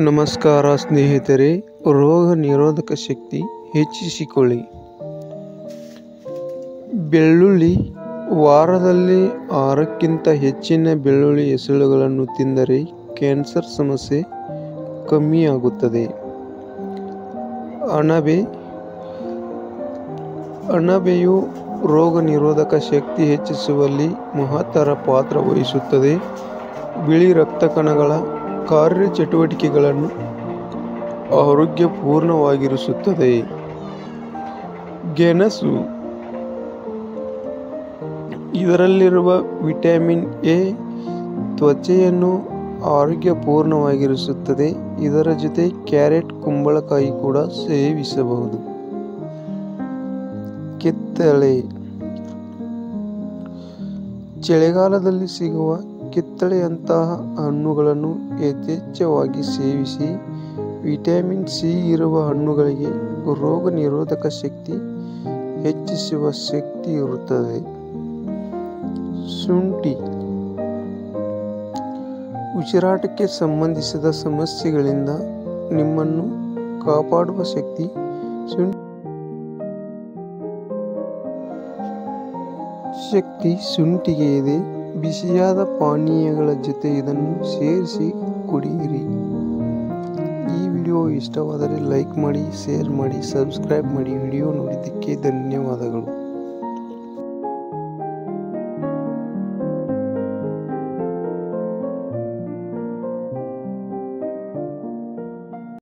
ನಮಸ್ಕಾರ ಸ್ನೇಹಿತರೆ, ರೋಗ ನಿರೋಧಕ ಶಕ್ತಿ ಹೆಚ್ಚಿಸಿಕೊಳ್ಳಿ. ಬೆಳ್ಳುಳ್ಳಿ ವಾರದಲ್ಲಿ 6ಕ್ಕಿಂತ ಹೆಚ್ಚಿನ ಬೆಳ್ಳುಳ್ಳಿ ಎಸಳುಗಳನ್ನು ತಿಂದರೆ ಕ್ಯಾನ್ಸರ್ ಸಮಸ್ಯೆ ಕಮ್ಮಿಯಾಗುತ್ತದೆ. ಅಣಬೆಯು ರೋಗ ನಿರೋಧಕ ಶಕ್ತಿ ಹೆಚ್ಚಿಸುವಲ್ಲಿ ಮಹತ್ತರ ಪಾತ್ರ ವಹಿಸುತ್ತದೆ. ಬಿಳಿ ರಕ್ತ ಕಣಗಳ ಕಾರ್ಯಚಟುವಟಿಕೆಗಳನ್ನು ಆರೋಗ್ಯಪೂರ್ಣವಾಗಿರಿಸುತ್ತದೆ. ಗೆಣಸು ಇದರಲ್ಲಿರುವ ವಿಟಮಿನ್ ಎ ತ್ವಚೆಯನ್ನು ಆರೋಗ್ಯಪೂರ್ಣವಾಗಿರಿಸುತ್ತದೆ. ಇದರ ಜೊತೆ ಕ್ಯಾರೆಟ್, ಕುಂಬಳಕಾಯಿ ಕೂಡ ಸೇವಿಸಬಹುದು. ಕಿತ್ತಳೆ ಚಳಿಗಾಲದಲ್ಲಿ ಸಿಗುವ ಕಿತ್ತಳೆಯಂತಹ ಹಣ್ಣುಗಳನ್ನು ಯಥೇಚ್ಛವಾಗಿ ಸೇವಿಸಿ. ವಿಟಮಿನ್ ಸಿ ಇರುವ ಹಣ್ಣುಗಳಿಗೆ ರೋಗ ನಿರೋಧಕ ಶಕ್ತಿ ಹೆಚ್ಚಿಸುವ ಶಕ್ತಿ ಇರುತ್ತದೆ. ಶುಂಠಿ ಉಸಿರಾಟಕ್ಕೆ ಸಂಬಂಧಿಸಿದ ಸಮಸ್ಯೆಗಳಿಂದ ನಿಮ್ಮನ್ನು ಕಾಪಾಡುವ ಶಕ್ತಿ ಶುಂಠಿಗೆ ಇದೆ. ಬಿಸಿಯಾದ ಪಾನೀಯಗಳ ಜೊತೆ ಇದನ್ನು ಸೇರಿಸಿ ಕುಡಿಯಿರಿ. ಈ ವಿಡಿಯೋ ಇಷ್ಟವಾದರೆ ಲೈಕ್ ಮಾಡಿ, ಶೇರ್ ಮಾಡಿ, ಸಬ್ಸ್ಕ್ರೈಬ್ ಮಾಡಿ. ವಿಡಿಯೋ ನೋಡಿದ್ದಕ್ಕೆ ಧನ್ಯವಾದಗಳು.